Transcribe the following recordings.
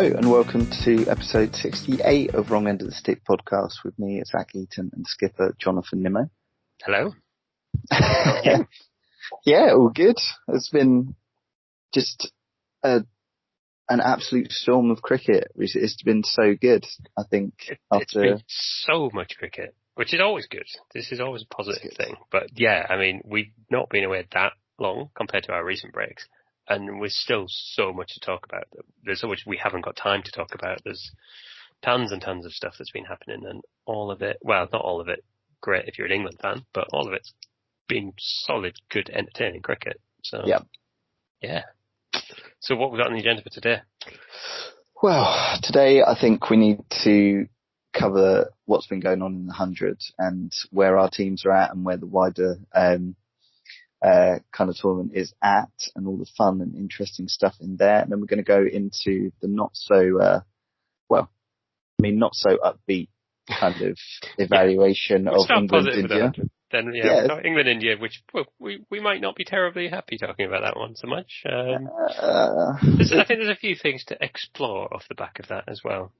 Hello and welcome to episode 68 of Wrong End of the Stick podcast with me, Zach Eaton, and skipper Jonathan Nimmo. Hello. Yeah, all good. It's been just an absolute storm of cricket. It's been so good, I think. It's been so much cricket, which is always good. This is always a positive thing. But yeah, I mean, we've not been away that long compared to our recent breaks. And there's still so much to talk about. There's so much we haven't got time to talk about. There's tons and tons of stuff that's been happening, and all of it, well, not all of it great if you're an England fan, but all of it's been solid, good, entertaining cricket. So, yeah. So what we got on the agenda for today? Well, today I think we need to cover what's been going on in the 100 and where our teams are at and where the wider kind of tournament is at, and all the fun and interesting stuff in there. And then we're going to go into the not so upbeat kind of evaluation of England India. Then England India, which we might not be terribly happy talking about that one so much. I think there's a few things to explore off the back of that as well,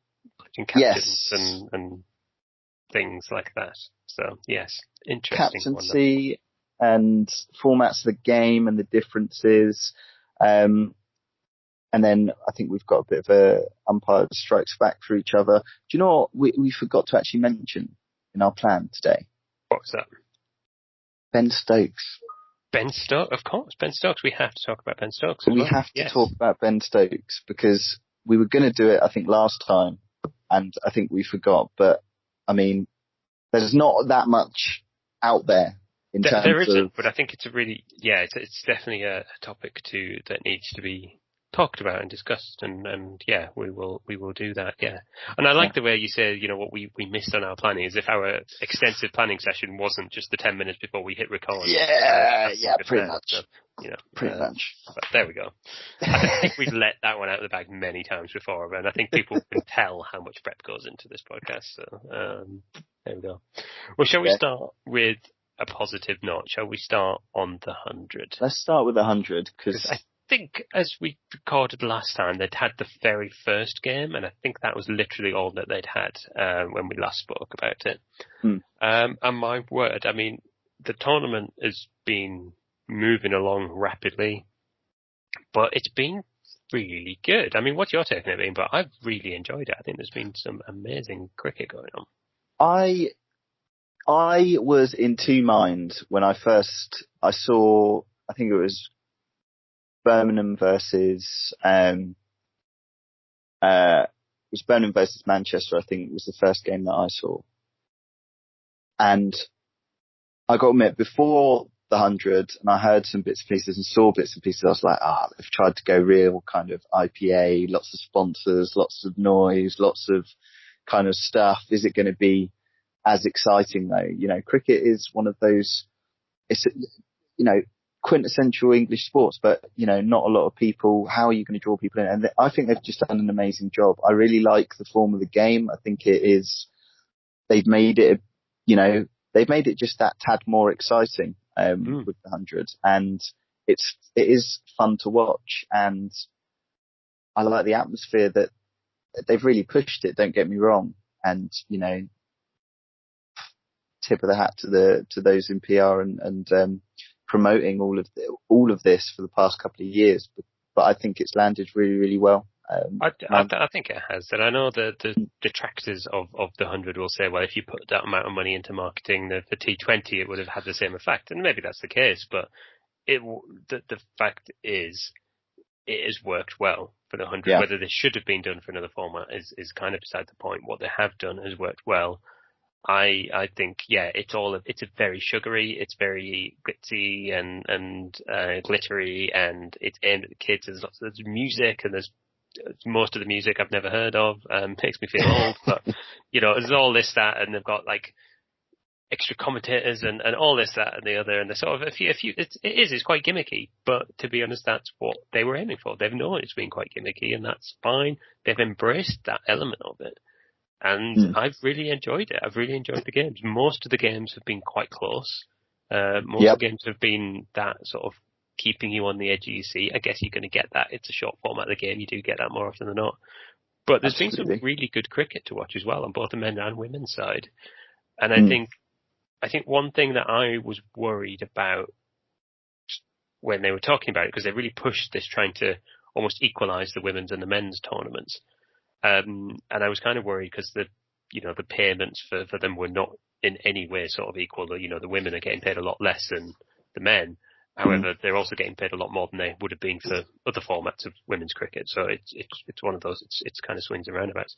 including captains and things like that. So yes, interesting. Captaincy and formats of the game and the differences. And then I think we've got a bit of a Umpire Strikes Back for each other. Do you know what we forgot to actually mention in our plan today? What was that? Ben Stokes. Ben Stokes, of course. Ben Stokes. We have to talk about Ben Stokes. We have to talk about Ben Stokes because we were going to do it, I think, last time, and I think we forgot. But I mean, there's not that much out there. There isn't, but I think it's it's definitely a topic that needs to be talked about and discussed, and we will do that, And I like the way you say, what we missed on our planning is if our extensive planning session wasn't just the 10 minutes before we hit record. Pretty much. So, pretty much. But there we go. I think we've let that one out of the bag many times before, and I think people can tell how much prep goes into this podcast. So there we go. Well, shall we start with a positive note? Shall we start on the 100? Let's start with the 100 because I think as we recorded last time, they'd had the very first game, and I think that was literally all that they'd had when we last spoke about it. And my word, I mean, the tournament has been moving along rapidly, but it's been really good. I mean, what's your take on it, But I've really enjoyed it. I think there's been some amazing cricket going on. I was in two minds when I saw, I think it was Birmingham versus Manchester, I think it was the first game that I saw. And I got to admit, before the 100, and I heard some bits and pieces and saw bits and pieces, I was like, they've tried to go real kind of IPA, lots of sponsors, lots of noise, lots of kind of stuff. Is it going to be as exciting though? Cricket is one of those, it's, quintessential English sports, but, not a lot of people. How are you going to draw people in? And I think they've just done an amazing job. I really like the form of the game. I think they've made it just that tad more exciting, with the 100. And it is fun to watch. And I like the atmosphere that they've really pushed it. Don't get me wrong. And, tip of the hat to those in PR and promoting all of this for the past couple of years, but I think it's landed really, really well. I think it has, and I know the detractors of the 100 will say, well, if you put that amount of money into marketing for T20, it would have had the same effect, and maybe that's the case. But the fact is, it has worked well for the 100. Yeah. Whether this should have been done for another format is kind of beside the point. What they have done has worked well. I think, it's a very sugary, it's very glitzy and glittery, and it's aimed at the kids. There's music, and there's most of the music I've never heard of. Makes me feel old, but there's all this, that, and they've got like extra commentators and all this, that, and the other, and there's sort of a few. It's quite gimmicky, but to be honest, that's what they were aiming for. They've known it's been quite gimmicky, and that's fine. They've embraced that element of it. And I've really enjoyed it. I've really enjoyed the games. Most of the games have been quite close. Most of the games have been that sort of keeping you on the edge of your seat. I guess you're going to get that. It's a short format of the game. You do get that more often than not. But there's been Absolutely. some really good cricket to watch as well on both the men and women's side. And I think one thing that I was worried about when they were talking about it, because they really pushed this trying to almost equalise the women's and the men's tournaments. And I was kind of worried because the payments for them were not in any way sort of equal. The women are getting paid a lot less than the men. However, they're also getting paid a lot more than they would have been for other formats of women's cricket. So it's one of those, it's kind of swings and roundabouts.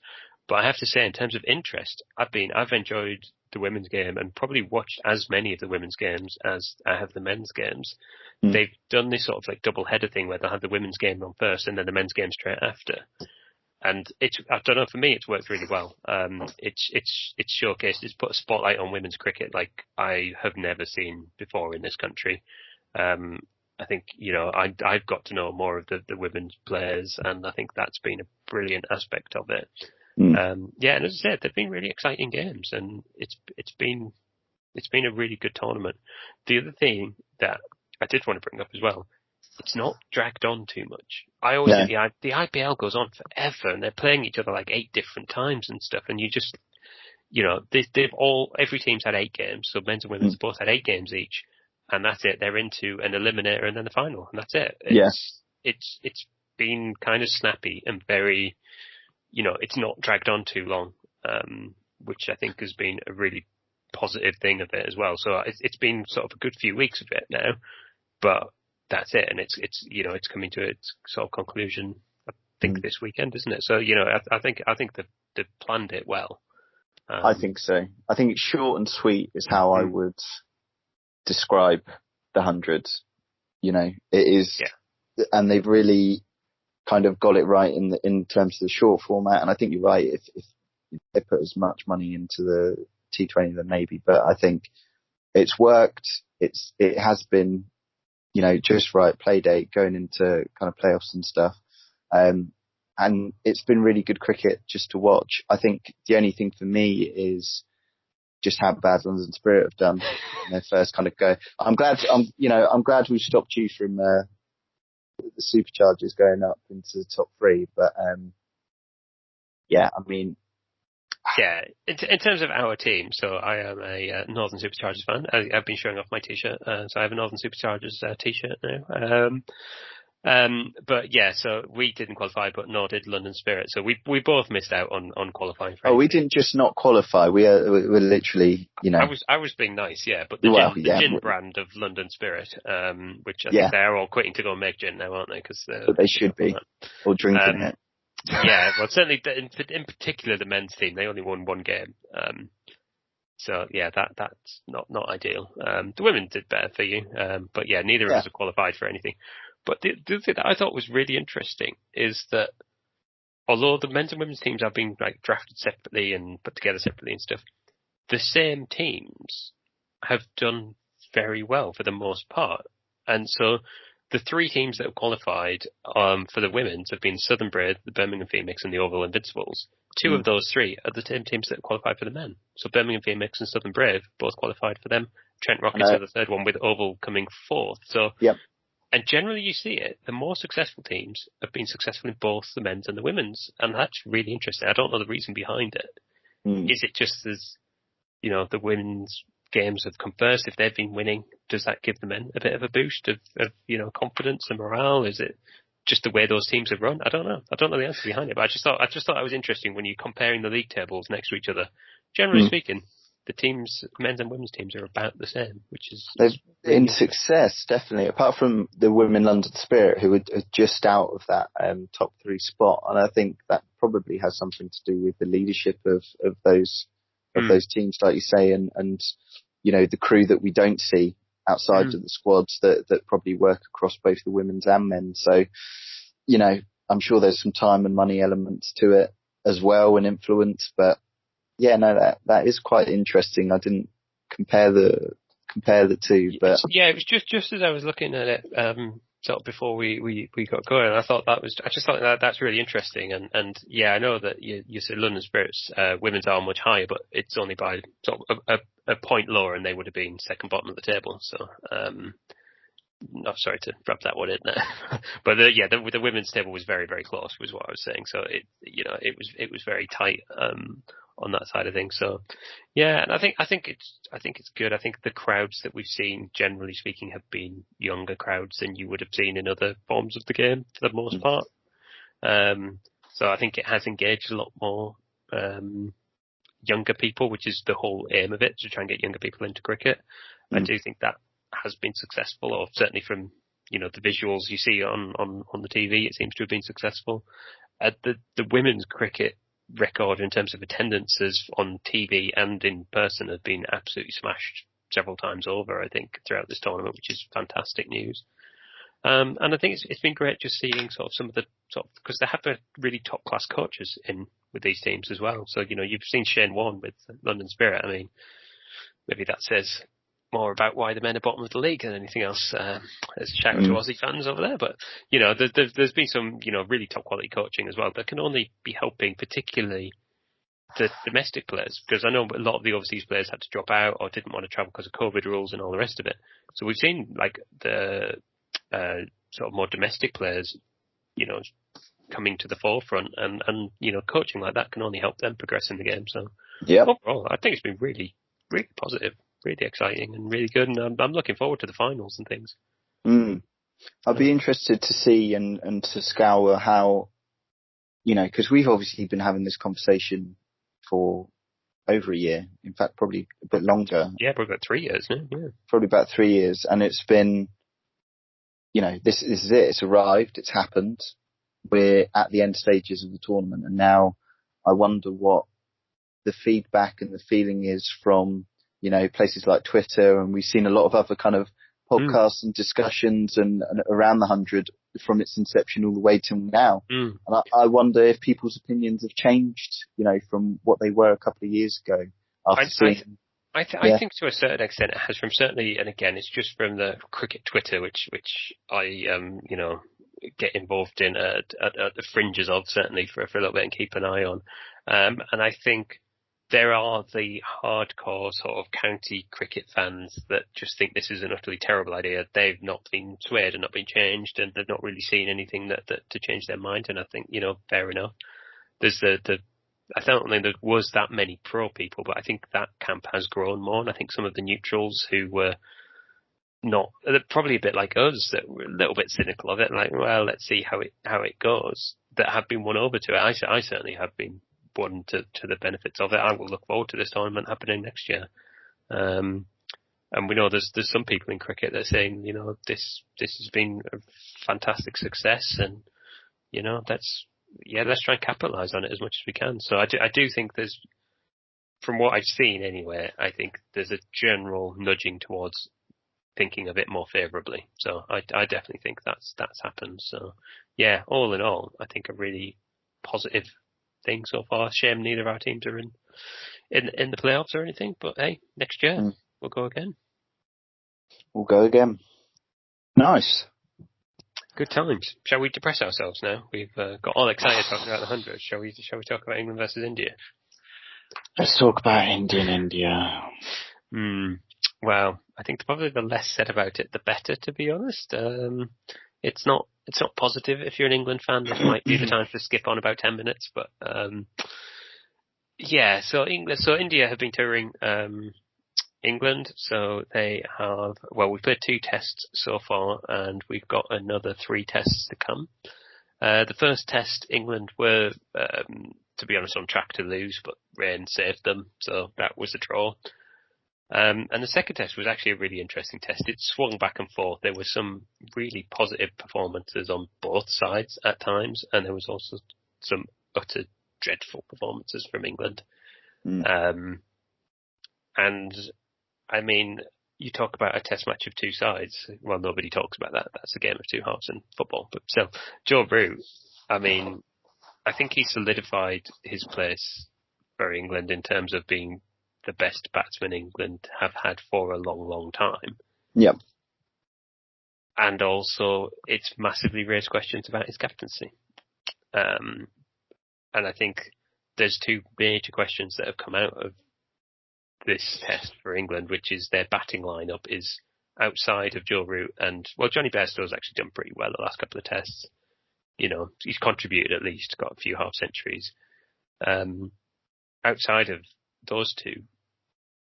But I have to say, in terms of interest, I've enjoyed the women's game and probably watched as many of the women's games as I have the men's games. They've done this sort of like double header thing where they'll have the women's game on first and then the men's game straight after. And I don't know, for me, it's worked really well. It's showcased, it's put a spotlight on women's cricket like I have never seen before in this country. I think, I've got to know more of the women's players, and I think that's been a brilliant aspect of it. And as I said, they've been really exciting games, and it's been a really good tournament. The other thing that I did want to bring up as well, it's not dragged on too much. I always think the IPL goes on forever, and they're playing each other like 8 different times and stuff, and you just, every team's had 8 games, so men's and women's both had 8 games each, and that's it. They're into an eliminator and then the final, and that's it. It's been kind of snappy and very, it's not dragged on too long, which I think has been a really positive thing of it as well. So it's been sort of a good few weeks of it now, but that's it, and it's coming to its sort of conclusion, I think, this weekend, isn't it? So I think they've planned it well. I think so. I think it's short and sweet is how I would describe the 100. It is, and they've really kind of got it right in terms of the short format. And I think you're right. If they put as much money into the T20, then maybe. But I think it's worked. It has been, just right play date going into kind of playoffs and stuff. And it's been really good cricket just to watch. I think the only thing for me is just how bad London Spirit have done in their first kind of go. I'm glad we stopped you from the Superchargers going up into the top 3, but in terms of our team, so I am a Northern Superchargers fan. I've been showing off my t-shirt, so I have a Northern Superchargers t-shirt now. So we didn't qualify, but nor did London Spirit. So we both missed out on qualifying. For we didn't just not qualify. We were literally, I was being nice, but the gin brand of London Spirit, which I think they're all quitting to go and make gin now, aren't they? Because they should be, or drinking it. Well, certainly in particular the men's team, they only won 1 game. That's not ideal. The women did better for you, but neither of us have qualified for anything. But the other thing that I thought was really interesting is that although the men's and women's teams have been like drafted separately and put together separately and stuff, the same teams have done very well for the most part. And so the 3 teams that have qualified for the women's have been Southern Brave, the Birmingham Phoenix, and the Oval Invincibles. 2 of those 3 are the same teams that have qualified for the men. So Birmingham Phoenix and Southern Brave both qualified for them. Trent Rockets are the 3rd one, with Oval coming 4th. So. And generally you see it, the more successful teams have been successful in both the men's and the women's. And that's really interesting. I don't know the reason behind it. Is it just as, the women's games have come first? If they've been winning, does that give the men a bit of a boost of confidence and morale? Is it just the way those teams have run? I don't know. I don't know the answer behind it, but I just thought it was interesting when you're comparing the league tables next to each other. Generally speaking, the teams, men's and women's teams, are about the same, which is in success, definitely. Apart from the women London Spirit, who are just out of that top 3 spot, and I think that probably has something to do with the leadership of those teams, like you say, and the crew that we don't see outside of the squads that probably work across both the women's and men. So, I'm sure there's some time and money elements to it as well, and influence, but. That is quite interesting. I didn't compare the 2, but it was just as I was looking at it, sort of before we got going. I just thought that's really interesting. And I know that you said London Spirit's women's are much higher, but it's only by sort of a point lower, and they would have been second bottom of the table. So No, sorry to rub that one in there, but the women's table was very, very close, was what I was saying. So it was very tight on that side of things. So yeah, and I think it's good. I think the crowds that we've seen, generally speaking, have been younger crowds than you would have seen in other forms of the game for the most part. So I think it has engaged a lot more younger people, which is the whole aim of it, to try and get younger people into cricket. I do think that has been successful, or certainly from the visuals you see on the TV, it seems to have been successful. The women's cricket record in terms of attendances on TV and in person have been absolutely smashed several times over, I think, throughout this tournament, which is fantastic news. And I think it's been great just seeing sort of some of the because they have really top class coaches in with these teams as well. So you've seen Shane Warne with London Spirit. I mean, maybe that says more about why the men are bottom of the league than anything else. There's a shout out to Aussie fans over there, but there's been some really top quality coaching as well that can only be helping, particularly the domestic players, because I know a lot of the overseas players had to drop out or didn't want to travel because of COVID rules and all the rest of it. So we've seen like the sort of more domestic players, coming to the forefront, and coaching like that can only help them progress in the game. So overall, I think it's been really, really positive, really exciting, and really good. And I'm looking forward to the finals and things. I'd be interested to see and to scour how, because we've obviously been having this conversation for over a year. In fact, probably a bit longer. Yeah, probably about 3 years now. Yeah. Probably about 3 years. And it's been, this is it. It's arrived. It's happened. We're at the end stages of the tournament. And now I wonder what the feedback and the feeling is from, places like Twitter. And we've seen a lot of other kind of podcasts and discussions and around the 100 from its inception all the way till now. And I wonder if people's opinions have changed, from what they were a couple of years ago. I think to a certain extent it has, from certainly, and again, it's just from the cricket Twitter, which I get involved in at the fringes of, certainly for a little bit, and keep an eye on. And I think there are the hardcore sort of county cricket fans that just think this is an utterly terrible idea. They've not been swayed and not been changed, and they've not really seen anything that to change their mind. And I think, fair enough. There's I don't think there was that many pro people, but I think that camp has grown more. And I think some of the neutrals who were they're probably a bit like us, that were a little bit cynical of it, like, well, let's see how it goes, that have been won over to it. I certainly have been won to the benefits of it. I will look forward to this tournament happening next year. And we know there's some people in cricket that are saying, this has been a fantastic success, and let's try and capitalise on it as much as we can. So I do think there's, from what I've seen anyway, I think there's a general nudging towards thinking of it more favourably. So I definitely think that's happened. So yeah, all in all, I think a really positive thing so far. Shame neither of our teams are in the playoffs or anything, but hey, next year we'll go again. Nice. Good times. Shall we depress ourselves now? We've got all excited talking about the 100. Shall we talk about England versus India? Let's talk about India. Well, I think probably the less said about it, the better, to be honest. It's not positive. If you're an England fan, this might be the time to skip on about 10 minutes. But so India have been touring England, so they have, we've played 2 tests so far, and we've got another 3 tests to come. The first test, England were, to be honest, on track to lose, but rain saved them, so that was a draw. And the second test was actually a really interesting test. It swung back and forth. There were some really positive performances on both sides at times, and there was also some utter dreadful performances from England. And I mean, you talk about a test match of 2 sides. Well, nobody talks about that. That's a game of 2 halves in football. But still, Joe Root, I mean, I think he solidified his place for England in terms of being the best batsman England have had for a long, long time. Yep. And also, it's massively raised questions about his captaincy. And I think there's 2 major questions that have come out of this test for England, which is their batting lineup is outside of Joe Root and, well, Johnny Bairstow's actually done pretty well the last couple of tests. You know, he's contributed at least, got a few half centuries. Outside of those two,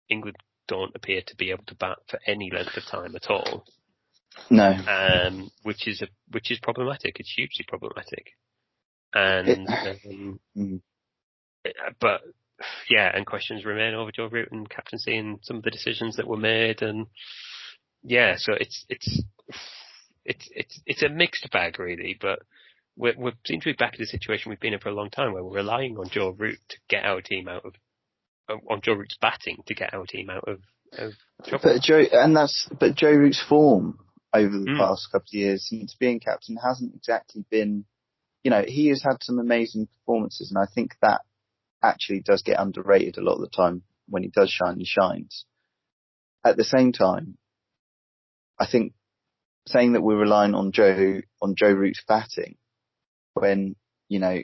England don't appear to be able to bat for any length of time at all. No. Which is problematic. It's hugely problematic. And, but yeah, and questions remain over Joe Root and captaincy and some of the decisions that were made. And yeah, so it's a mixed bag really, but we seem to be back in the situation we've been in for a long time where we're relying on Joe Root to get our team out of, on Joe Root's batting to get our team out of trouble. But Joe Root's form over the past couple of years since being captain hasn't exactly been, you know, he has had some amazing performances, and I think that actually does get underrated a lot of the time. When he does shine, he shines. At the same time, I think saying that we're relying on Joe Root's batting when, you know,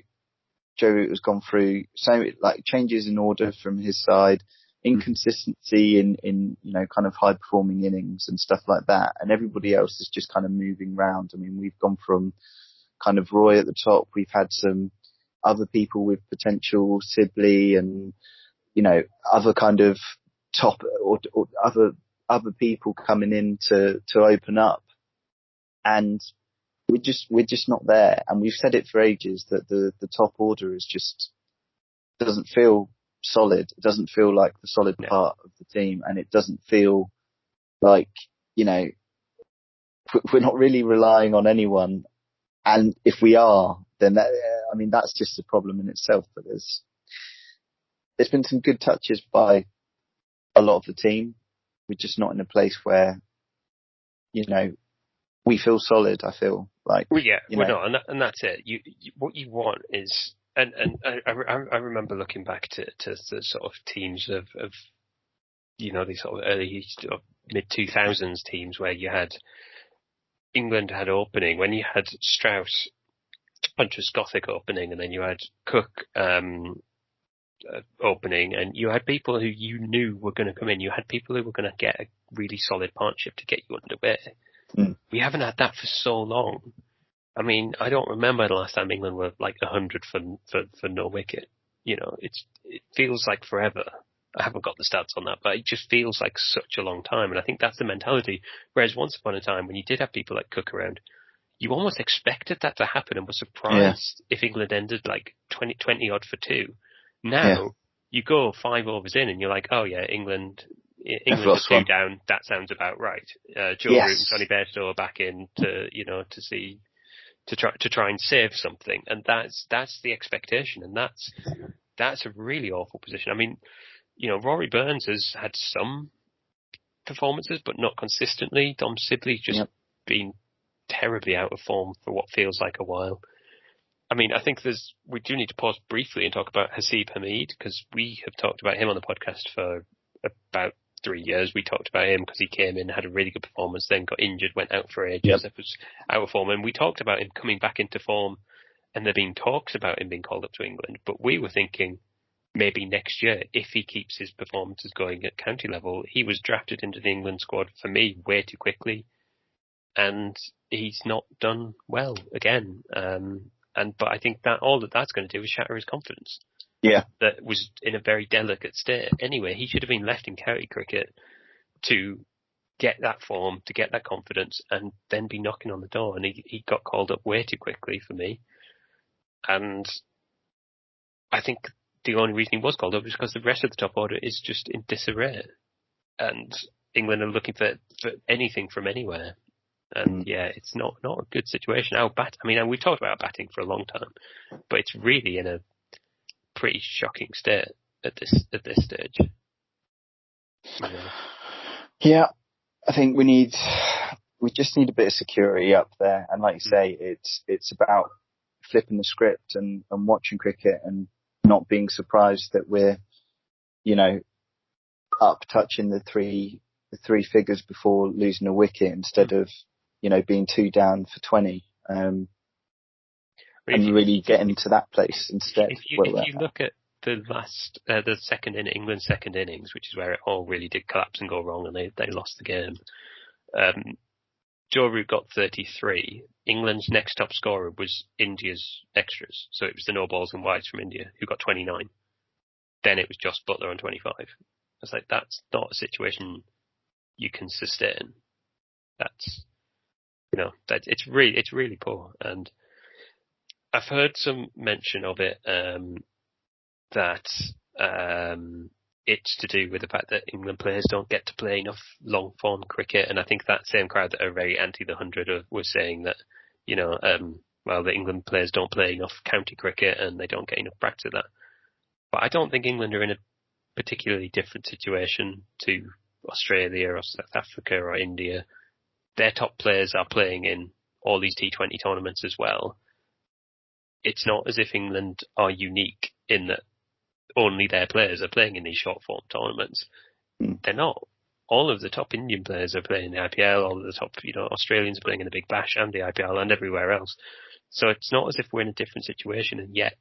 Joe Root has gone through so like changes in order from his side, inconsistency in you know, kind of high performing innings and stuff like that, and everybody else is just kind of moving around. I mean, we've gone from kind of Roy at the top, we've had some other people with potential, Sibley, and, you know, other kind of top or other people coming in to open up, and we're just not there. And we've said it for ages that the top order is just doesn't feel solid. It doesn't feel like the solid part of the team, and it doesn't feel like, you know, we're not really relying on anyone. And if we are, then that, I mean, that's just a problem in itself. But there's been some good touches by a lot of the team. We're just not in a place where, you know, we feel solid. I feel like, well, yeah, we're not, and that's it. You what you want is, and I remember looking back to the sort of teams of you know, these sort of early mid 2000s teams where you had England had opening when you had Strauss, Huntress Gothic opening, and then you had Cook opening, and you had people who you knew were going to come in. You had people who were going to get a really solid partnership to get you underway. We haven't had that for so long. I mean, I don't remember the last time England were like 100 for no wicket. You know, it feels like forever. I haven't got the stats on that, but it just feels like such a long time. And I think that's the mentality. Whereas once upon a time, when you did have people like Cook around, you almost expected that to happen and were surprised if England ended like 20 odd for 2. Now, you go 5 overs in and you're like, oh yeah, England are 2 down. That sounds about right. Joe Root and Johnny Bairstow are back in to, you know, to try and save something. And that's the expectation. And that's a really awful position. I mean, you know, Rory Burns has had some performances, but not consistently. Dom Sibley's just been terribly out of form for what feels like a while. I mean, I think we do need to pause briefly and talk about Haseeb Hameed, because we have talked about him on the podcast for about 3 years. We talked about him because he came in, had a really good performance, then got injured, went out for ages, was out of form. And we talked about him coming back into form, and there being talks about him being called up to England. But we were thinking maybe next year, if he keeps his performances going at county level. He was drafted into the England squad, for me, way too quickly. And he's not done well again. But I think that all that's going to do is shatter his confidence. Yeah. That was in a very delicate state. Anyway, he should have been left in county cricket to get that form, to get that confidence, and then be knocking on the door. And he got called up way too quickly for me. And I think the only reason he was called up is because the rest of the top order is just in disarray. And England are looking for anything from anywhere. And it's not a good situation. I mean, we've talked about batting for a long time, but it's really in a pretty shocking state at this stage. Yeah, I think we just need a bit of security up there. And like you say, it's about flipping the script and watching cricket and not being surprised that we're, you know, up touching the three figures before losing a wicket instead of, you know, being 2 down for 20, and really getting to that place instead. If you look at the last, the second in England's second innings, which is where it all really did collapse and go wrong, and they lost the game. Joe Root got 33. England's next top scorer was India's extras. So it was the no balls and wides from India, who got 29. Then it was Joss Butler on 25. I was like, that's not a situation you can sustain. That's, it's really poor. And I've heard some mention of it, that it's to do with the fact that England players don't get to play enough long form cricket, and I think that same crowd that are very anti the 100 was saying that, the England players don't play enough county cricket and they don't get enough practice of that. But I don't think England are in a particularly different situation to Australia or South Africa or India. Their top players are playing in all these T20 tournaments as well. It's not as if England are unique in that only their players are playing in these short form tournaments. They're not. All of the top Indian players are playing in the IPL, all of the top, Australians are playing in the Big Bash and the IPL and everywhere else. So it's not as if we're in a different situation, and yet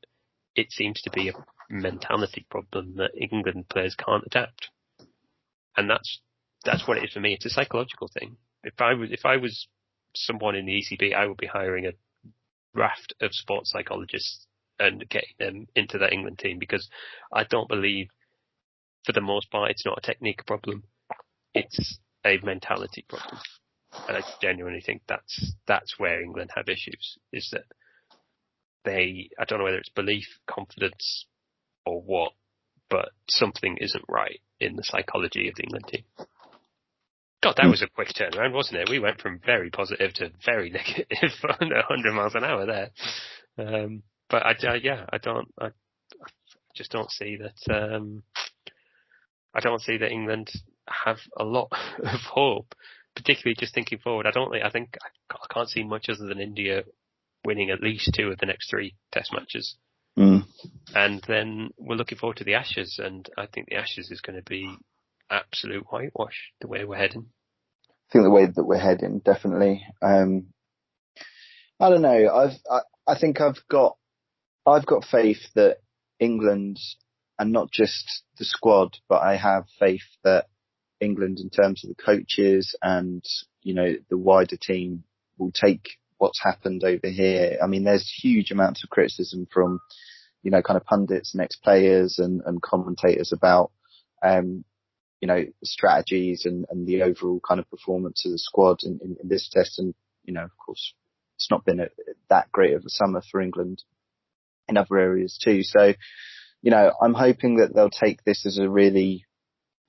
it seems to be a mentality problem that England players can't adapt. And that's what it is for me. It's a psychological thing. If I was someone in the ECB, I would be hiring a raft of sports psychologists and getting them into that England team, because I don't believe, for the most part, it's not a technique problem. It's a mentality problem. And I genuinely think that's where England have issues, is that I don't know whether it's belief, confidence, or what, but something isn't right in the psychology of the England team. God, that was a quick turnaround, wasn't it? We went from very positive to very negative on 100 miles an hour there. But I just don't see that. I don't see that England have a lot of hope, particularly just thinking forward. I can't see much other than India winning at least 2 of the next 3 Test matches. And then we're looking forward to the Ashes, and I think the Ashes is going to be absolute whitewash the way we're heading. I think the way that we're heading, definitely. I don't know. I think I've got faith that England, and not just the squad, but I have faith that England, in terms of the coaches and the wider team, will take what's happened over here. I mean, there's huge amounts of criticism from kind of pundits and ex-players and commentators about strategies and the overall kind of performance of the squad in this test. And of course, it's not been that great of a summer for England in other areas too. So I'm hoping that they'll take this as a really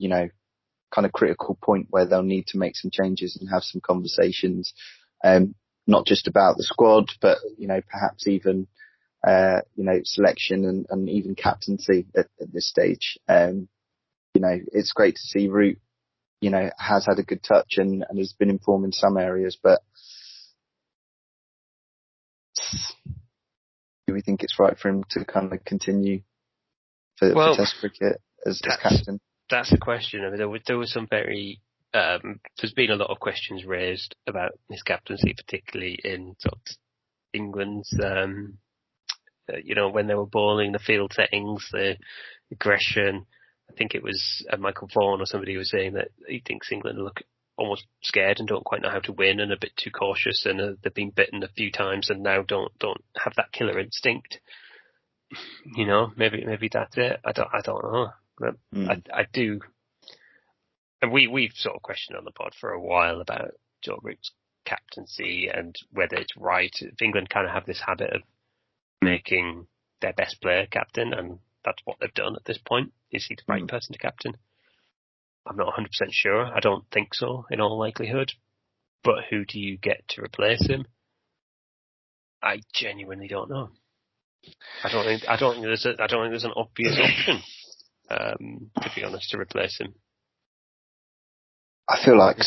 kind of critical point where they'll need to make some changes and have some conversations, not just about the squad, but perhaps even selection and even captaincy at this stage. It's great to see Root has had a good touch and has been informed in some areas, but do we think it's right for him to kind of continue for Test cricket as captain? That's the question. I mean, there was some very there's been a lot of questions raised about his captaincy, particularly in sort of England's when they were bowling, the field settings, the aggression. I think it was Michael Vaughan or somebody was saying that he thinks England look almost scared and don't quite know how to win and a bit too cautious, and they've been bitten a few times and now don't have that killer instinct. Maybe that's it. I don't know. But I do. And we've sort of questioned on the pod for a while about Joe Root's captaincy and whether it's right. England kind of have this habit of making their best player captain, and that's what they've done at this point. Is he the right person to captain? I'm not 100% sure. I don't think so, in all likelihood. But who do you get to replace him? I genuinely don't know. I don't think there's an obvious option, to be honest, to replace him. I feel like,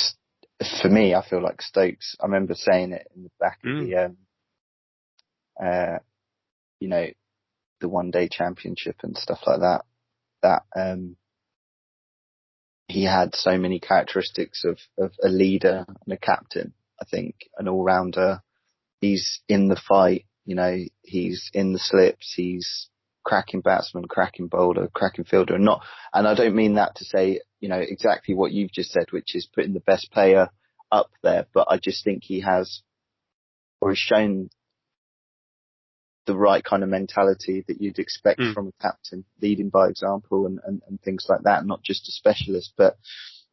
for me, Stokes. I remember saying it in the back of the one-day championship and stuff like that. That he had so many characteristics of a leader and a captain. I think an all-rounder. He's in the fight. He's in the slips. He's cracking batsman, cracking bowler, cracking fielder, and I don't mean that to say exactly what you've just said, which is putting the best player up there, but I just think he has, or has shown the right kind of mentality that you'd expect from a captain, leading by example and things like that, not just a specialist.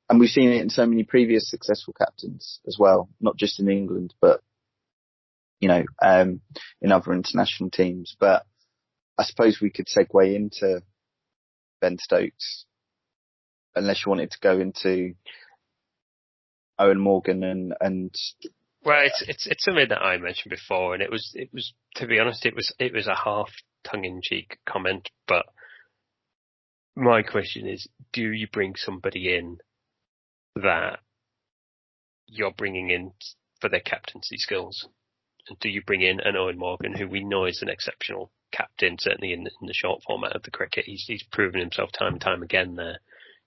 And we've seen it in so many previous successful captains as well, not just in England, but, in other international teams. But I suppose we could segue into Ben Stokes, unless you wanted to go into Owen Morgan and well, it's something that I mentioned before, and it was to be honest, it was a half tongue-in-cheek comment, but my question is, do you bring somebody in that you're bringing in for their captaincy skills? And do you bring in an Owen Morgan, who we know is an exceptional captain, certainly in the short format of the cricket? He's proven himself time and time again there.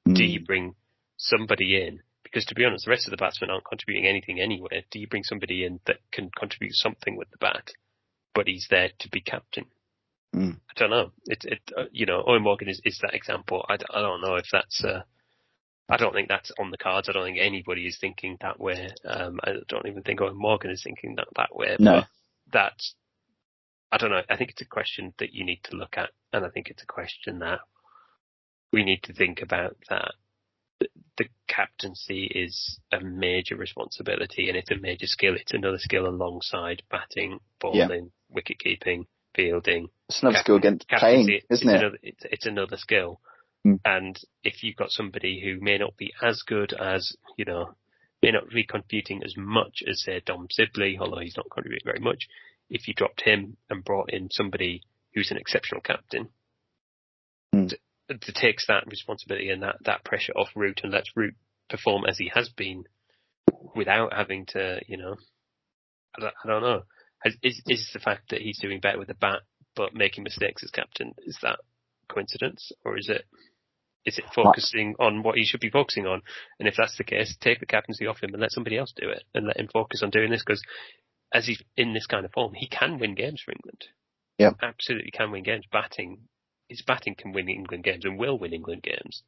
Do you bring somebody in? Because to be honest, the rest of the batsmen aren't contributing anything anyway. Do you bring somebody in that can contribute something with the bat, but he's there to be captain? I don't know. Owen Morgan is that example. I don't know if that's. I don't think that's on the cards. I don't think anybody is thinking that way. I don't even think Owen Morgan is thinking that way. No. But that's. I don't know. I think it's a question that you need to look at, and I think it's a question that we need to think about. That the captaincy is a major responsibility, and it's a major skill. It's another skill alongside batting, bowling, wicket keeping, fielding. It's another skill against playing, isn't it? It's another skill. And if you've got somebody who may not be as good as, may not be contributing as much as, say, Dom Sibley, although he's not contributing very much, if you dropped him and brought in somebody who's an exceptional captain, to takes that responsibility and that pressure off Root and lets Root perform as he has been without having to, I don't know. Is the fact that he's doing better with the bat but making mistakes as captain, is that coincidence, or is it focusing on what he should be focusing on? And if that's the case, take the captaincy off him and let somebody else do it, and let him focus on doing this, because as he's in this kind of form, he can win games for England. Yeah, absolutely can win games. His batting can win England games and will win England games.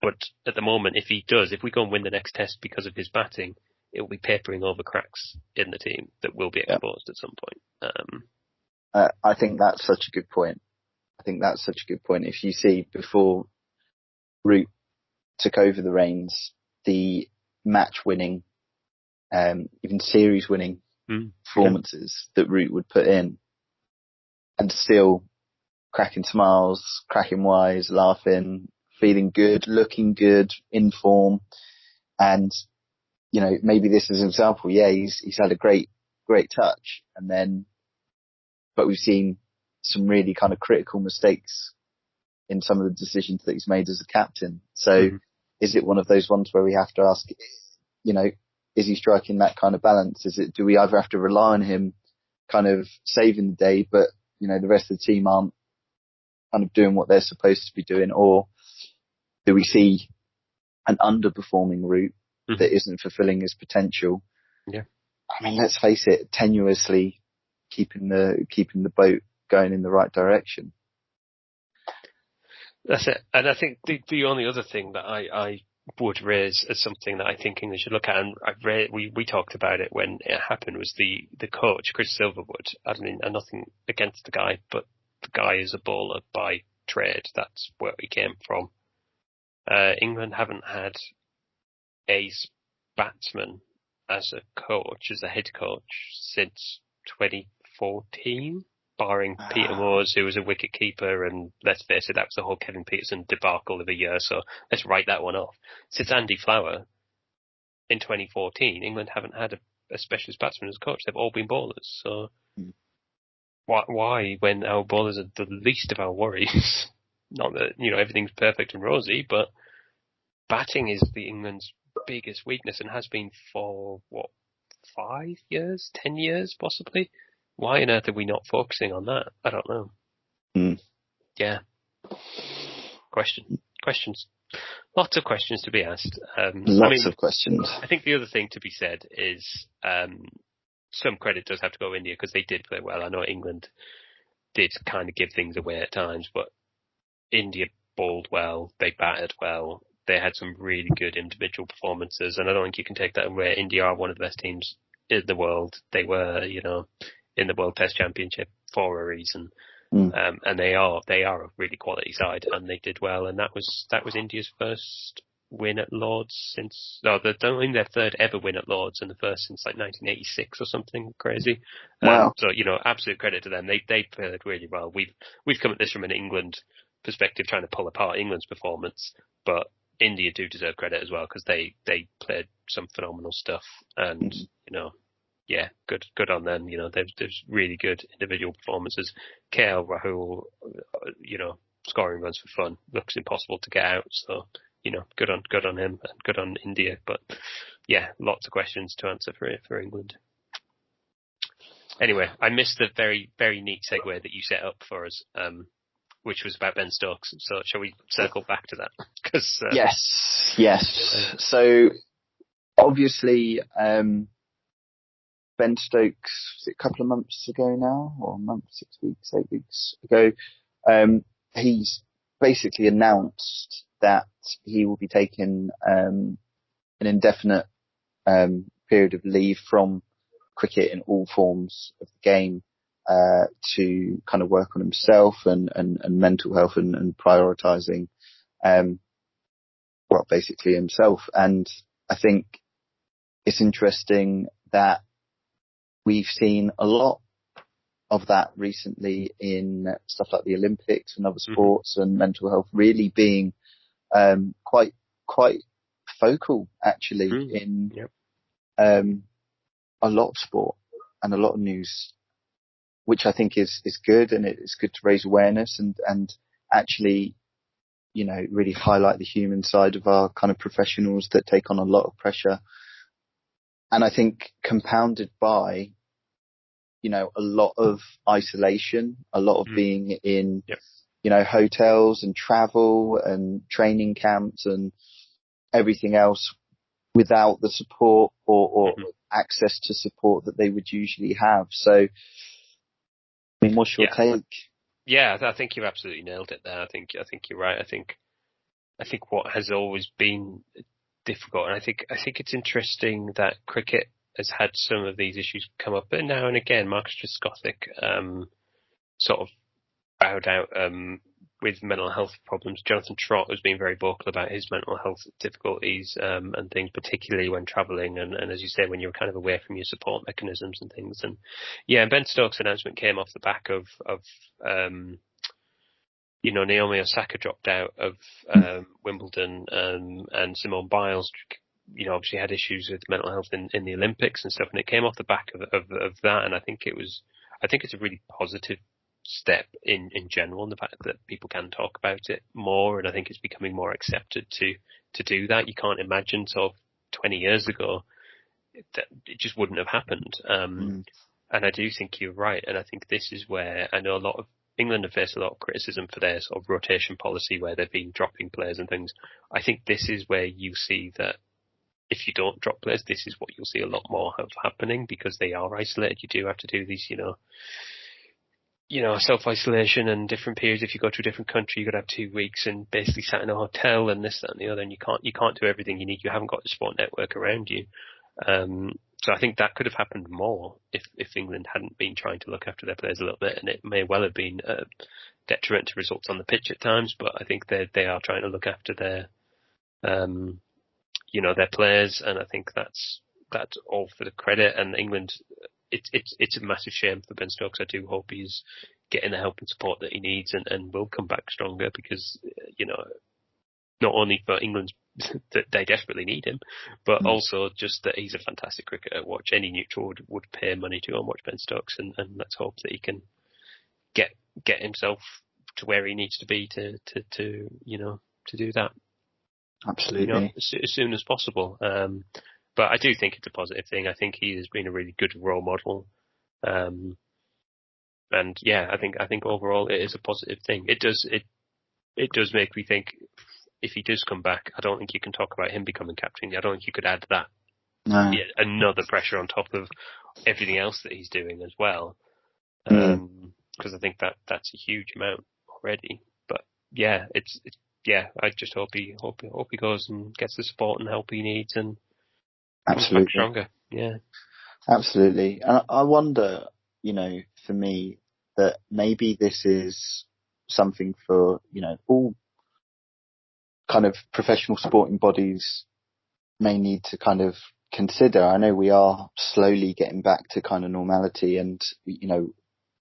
But at the moment, if we go and win the next test because of his batting, it will be papering over cracks in the team that will be exposed at some point. I think that's such a good point. If you see, before Root took over the reins, the match-winning, even series-winning performances that Root would put in, and still cracking smiles, cracking wise, laughing, feeling good, looking good, in form, and maybe this is an example. Yeah, he's had a great touch, but we've seen some really kind of critical mistakes in some of the decisions that he's made as a captain. So is it one of those ones where we have to ask, is he striking that kind of balance? Do we either have to rely on him kind of saving the day, but, the rest of the team aren't kind of doing what they're supposed to be doing? Or do we see an underperforming Root that isn't fulfilling his potential? Yeah. I mean, let's face it, tenuously keeping the boat going in the right direction. That's it. And I think the only other thing that I would raise as something that I think England should look at, and we talked about it when it happened, was the coach, Chris Silverwood. I mean, and nothing against the guy, but the guy is a bowler by trade. That's where he came from. England haven't had ace batsman as a coach, as a head coach, since 2014, barring Peter Moores, who was a wicket keeper, and let's face it, that was the whole Kevin Peterson debacle of a year, so let's write that one off. Since Andy Flower in 2014, England haven't had a specialist batsman as a coach. They've all been bowlers, so why, when our bowlers are the least of our worries, not that, everything's perfect and rosy, but batting is England's biggest weakness and has been for, 5 years, 10 years, possibly? Why on earth are we not focusing on that? I don't know. Yeah. Questions. Lots of questions to be asked. Lots of questions. I think the other thing to be said is some credit does have to go to India, because they did play well. I know England did kind of give things away at times, but India bowled well, they batted well, they had some really good individual performances, and I don't think you can take that away. India are one of the best teams in the world. They were, in the World Test Championship for a reason. And they are a really quality side, and they did well. And that was India's first win at Lords their third ever win at Lords, and the first since like 1986 or something crazy. Wow. So absolute credit to them. They played really well. We've come at this from an England perspective, trying to pull apart England's performance, but India do deserve credit as well, because they played some phenomenal stuff, and yeah, good on them. There's really good individual performances. KL Rahul, scoring runs for fun, looks impossible to get out. So, good on him and good on India. But yeah, lots of questions to answer for England. Anyway, I missed the very, very neat segue that you set up for us, which was about Ben Stokes. So shall we circle back to that? Cause, Yes. So obviously, Ben Stokes, was it a couple of months ago now, or a month, 6 weeks, 8 weeks ago, he's basically announced that he will be taking an indefinite period of leave from cricket in all forms of the game to kind of work on himself and mental health and prioritising, basically himself. And I think it's interesting that we've seen a lot of that recently in stuff like the Olympics and other sports, and mental health really being quite focal actually in a lot of sport and a lot of news, which I think is good, and it's good to raise awareness and actually, really highlight the human side of our kind of professionals that take on a lot of pressure. And I think compounded by, a lot of isolation, a lot of being in, hotels and travel and training camps and everything else without the support or access to support that they would usually have. So, I mean, what's your take? Yeah, I think you've absolutely nailed it there. I think you're right. I think what has always been difficult, and I think it's interesting that cricket has had some of these issues come up, but now and again, Marcus Trescothick sort of bowed out with mental health problems. Jonathan Trott has been very vocal about his mental health difficulties and things, particularly when travelling, and as you say, when you're kind of away from your support mechanisms and things. And Ben Stokes' announcement came off the back of Naomi Osaka dropped out of Wimbledon, and Simone Biles obviously had issues with mental health in the Olympics and stuff, and it came off the back of that. And I think it's a really positive step in general, in the fact that people can talk about it more, and I think it's becoming more accepted to do that. You can't imagine sort of 20 years ago that it just wouldn't have happened. And I do think you're right, and I think this is where I know a lot of England have faced a lot of criticism for their sort of rotation policy, where they've been dropping players and things. I think this is where you see that if you don't drop players, this is what you'll see a lot more of happening, because they are isolated. You do have to do these, self-isolation and different periods. If you go to a different country, you've got to have 2 weeks and basically sat in a hotel and this, that and the other, and you can't do everything you need. You haven't got the support network around you. So I think that could have happened more if England hadn't been trying to look after their players a little bit, and it may well have been a detriment to results on the pitch at times, but I think they are trying to look after their their players, and I think that's all for the credit. And England, it's a massive shame for Ben Stokes. I do hope he's getting the help and support that he needs and will come back stronger, because not only for England's that they desperately need him, but also just that he's a fantastic cricketer to watch. Any neutral would pay money to go and watch Ben Stokes, and let's hope that he can get himself to where he needs to be to do that. Absolutely. As soon as possible. But I do think it's a positive thing. I think he has been a really good role model. And I think overall it is a positive thing. It does make me think, if he does come back, I don't think you can talk about him becoming captain. I don't think you could add that. No. Another pressure on top of everything else that he's doing as well. Because I think that's a huge amount already. But yeah, I just hope he goes and gets the support and help he needs and comes back Absolutely. stronger. Yeah. Absolutely. And I wonder, for me, that maybe this is something for, all kind of professional sporting bodies may need to kind of consider. I know we are slowly getting back to kind of normality, and,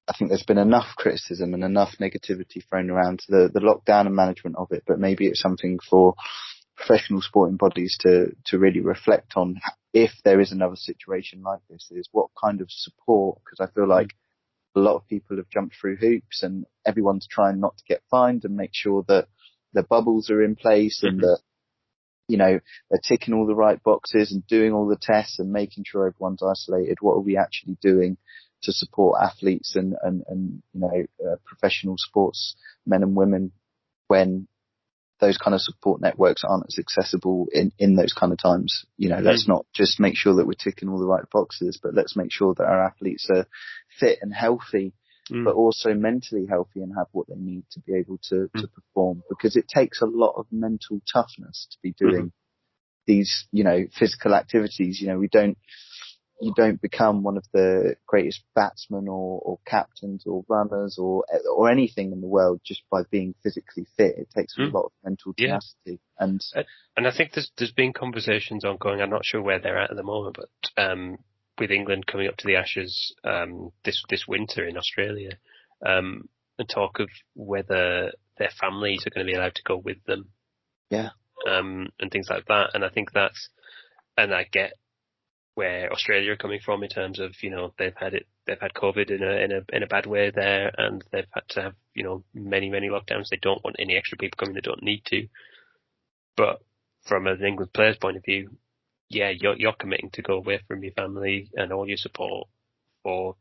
I think there's been enough criticism and enough negativity thrown around to the lockdown and management of it, but maybe it's something for professional sporting bodies to really reflect on if there is another situation like this, is what kind of support, because I feel like a lot of people have jumped through hoops and everyone's trying not to get fined and make sure that the bubbles are in place and that, they're ticking all the right boxes and doing all the tests and making sure everyone's isolated. What are we actually doing to support athletes and professional sports men and women when those kind of support networks aren't as accessible in those kind of times? Let's not just make sure that we're ticking all the right boxes, but let's make sure that our athletes are fit and healthy, but also mentally healthy and have what they need to be able to perform, because it takes a lot of mental toughness to be doing these, physical activities. You don't become one of the greatest batsmen or captains or runners or anything in the world just by being physically fit. It takes a lot of mental tenacity. And I think there's been conversations ongoing. I'm not sure where they're at the moment, but with England coming up to the Ashes this winter in Australia, and talk of whether their families are going to be allowed to go with them. Yeah. And things like that. And I think and I get where Australia are coming from in terms of, they've had COVID in a bad way there, and they've had to have, many lockdowns. They don't want any extra people coming. They don't need to. But from an England player's point of view, yeah, you're committing to go away from your family and all your support for,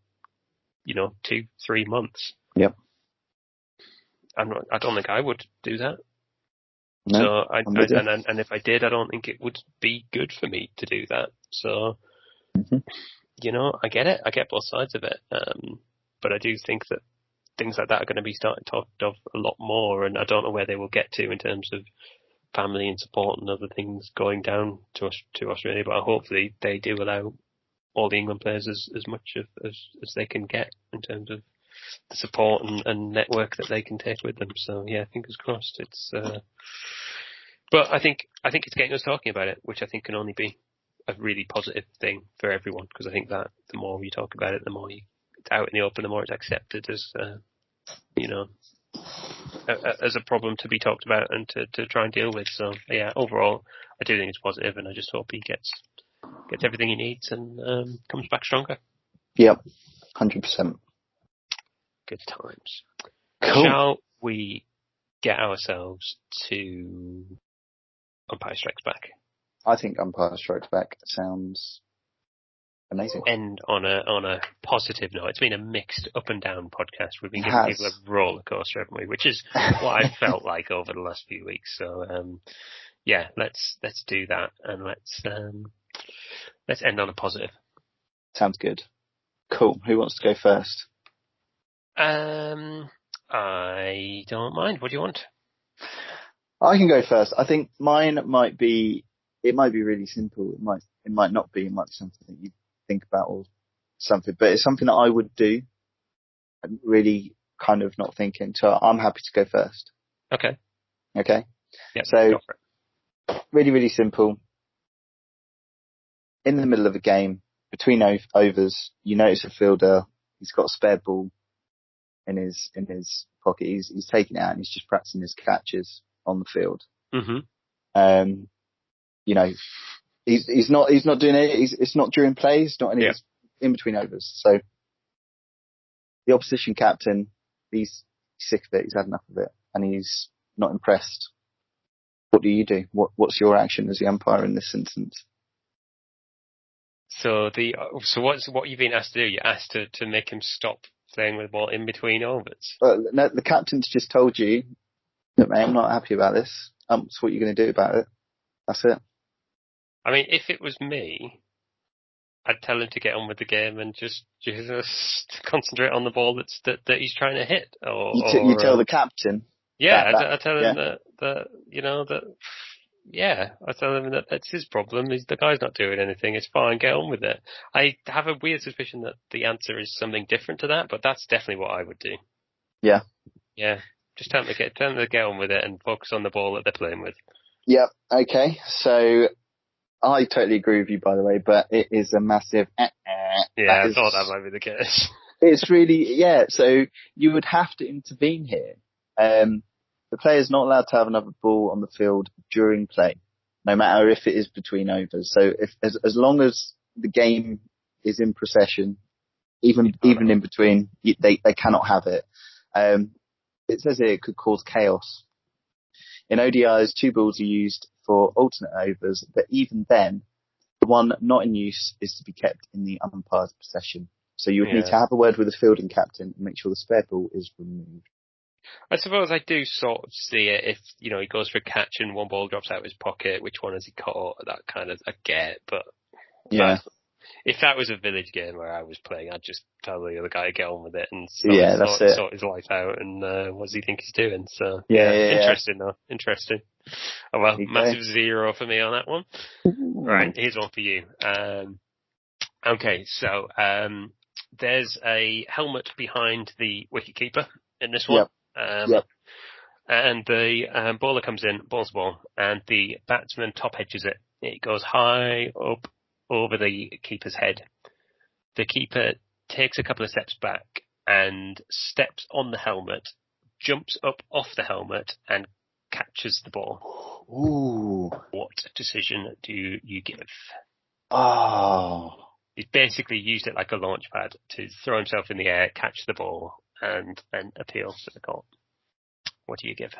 2-3 months. Yep. I don't think I would do that. No, so and if I did, I don't think it would be good for me to do that. So, I get it. I get both sides of it. But I do think that things like that are going to be talked of a lot more, and I don't know where they will get to in terms of family and support and other things going down to Australia. But hopefully they do allow all the England players as much as they can get in terms of the support and network that they can take with them. So yeah, fingers crossed. It's but I think it's getting us talking about it, which I think can only be a really positive thing for everyone, because I think that the more you talk about it, the more it's out in the open, the more it's accepted as as a problem to be talked about and to try and deal with. So yeah, overall, I do think it's positive, and I just hope he gets everything he needs and comes back stronger. Yep, 100%. Good times. Cool. Shall we get ourselves to Umpire Strikes Back? I think Umpire Strikes Back sounds amazing. End on a positive note. It's been a mixed up and down podcast. We've been giving people a roller coaster, haven't we? Which is what I've felt like over the last few weeks. So yeah, let's do that, and let's end on a positive. Sounds good. Cool. Who wants to go first? I don't mind. What do you want? I can go first. I think mine might be really simple. It might not be. It might be something that you think about or something, but it's something that I would do. I'm really kind of not thinking. So I'm happy to go first. Okay. Okay. Yeah. So go for it. Really, really simple. In the middle of a game, between overs, you notice a fielder. He's got a spare ball in his pocket. He's taking it out and he's just practicing his catches on the field. Mm-hmm. He's not doing it. It's not during play. It's not any. It's in between overs. So the opposition captain, he's sick of it. He's had enough of it, and he's not impressed. What do you do? What's your action as the umpire in this instance? So what you've been asked to do? You're asked to make him stop playing with the ball in between overs. No, the captain's just told you that, mate, I'm not happy about this. So what you're going to do about it? That's it. I mean, if it was me, I'd tell him to get on with the game and just concentrate on the ball that he's trying to hit. You tell the captain. Yeah, I tell him that you know that. Yeah, I tell him that that's his problem. The guy's not doing anything. It's fine. Get on with it. I have a weird suspicion that the answer is something different to that, but that's definitely what I would do. Yeah. Yeah. Just tell them to get on with it and focus on the ball that they're playing with. Yeah. Okay. So I totally agree with you, by the way, but it is a massive. Yeah, I thought that might be the case. It's really, yeah. So you would have to intervene here. The player's not allowed to have another ball on the field during play, no matter if it is between overs. So as long as the game is in procession, even in between, they cannot have it. It says here it could cause chaos. In ODIs, 2 balls are used for alternate overs, but even then, the one not in use is to be kept in the umpire's possession. So you would need to have a word with the fielding captain and make sure the spare ball is removed. I suppose I do sort of see it if, you know, he goes for a catch and one ball drops out of his pocket, which one has he caught? That kind of, I get, but yeah. If that was a village game where I was playing, I'd just tell the other guy to get on with it and sort his life out and what does he think he's doing? So interesting though. Interesting. Oh well, massive 0 for me on that one. Right, here's one for you. Okay, so there's a helmet behind the wicketkeeper in this one. And the bowler comes in, bowls the ball, and the batsman top edges it. It goes high up over the keeper's head. The keeper takes a couple of steps back and steps on the helmet, jumps up off the helmet, and catches the ball. Ooh. What decision do you give? Oh. He's basically used it like a launch pad to throw himself in the air, catch the ball, and then appeal to the court. What do you give?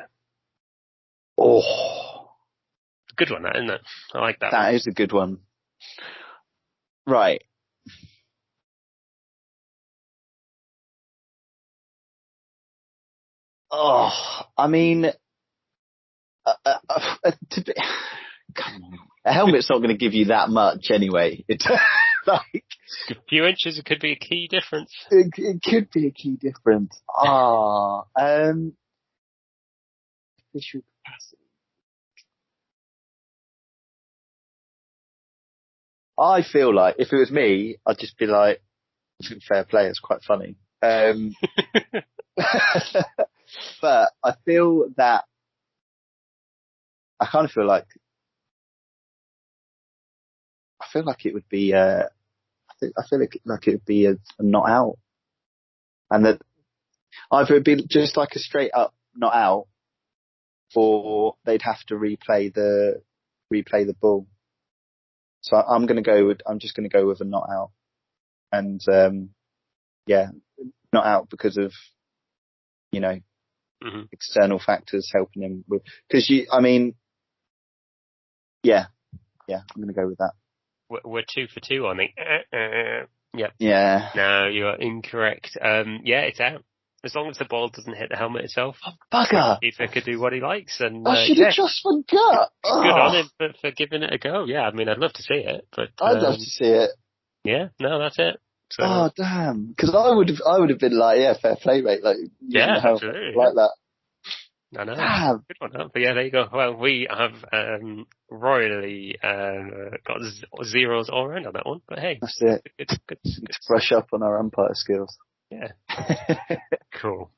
Oh. Good one, that, isn't it? I like that. That is a good one. Right. Oh, I mean, come on. A helmet's not going to give you that much anyway. It's like a few inches. It could be a key difference. It could be a key difference. Official capacity. I feel like if it was me, I'd just be like, fair play. It's quite funny. But I feel that I kind of feel like it would be I feel like it would be a not out, and that either it'd be just like a straight up not out, or they'd have to replay the ball. So I'm just going to go with a not out, and not out because of external factors helping him with, because I'm going to go with that. We're 2 for 2 on the. Yep. Yeah. No, you are incorrect. It's out. As long as the ball doesn't hit the helmet itself. Oh, bugger! He could do what he likes. And I should have just forgot. Good on him for giving it a go. Yeah, I mean, I'd love to see it, but I'd love to see it. Yeah, no, that's it. So, oh damn! Because I would have been like, fair play, mate. Like, absolutely, like that. I know. Damn. Good one, huh? But yeah, there you go. Well, we have royally got 0s all around on that one. But hey, that's it. Good. Brush up on our umpire skills. Yeah. Cool.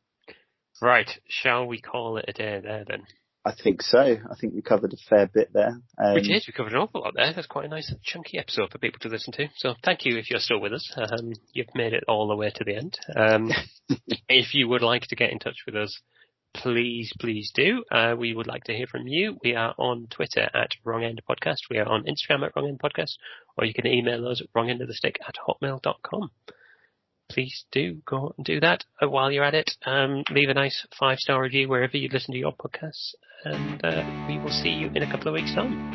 Right, shall we call it a day there then? I think so. I think we covered a fair bit there. We did. We covered an awful lot there. That's quite a nice chunky episode for people to listen to. So thank you if you're still with us. You've made it all the way to the end. If you would like to get in touch with us, please do. We would like to hear from you. We are on Twitter at Wrong End Podcast. We are on Instagram at Wrong End Podcast. Or you can email us at wrongendofthestick@hotmail.com. Please do go and do that while you're at it. Leave a nice 5-star review wherever you listen to your podcasts. And we will see you in a couple of weeks' time.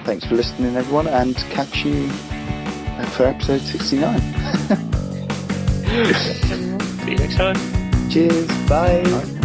Thanks for listening, everyone, and catch you for episode 69. See you next time. Cheers. Bye.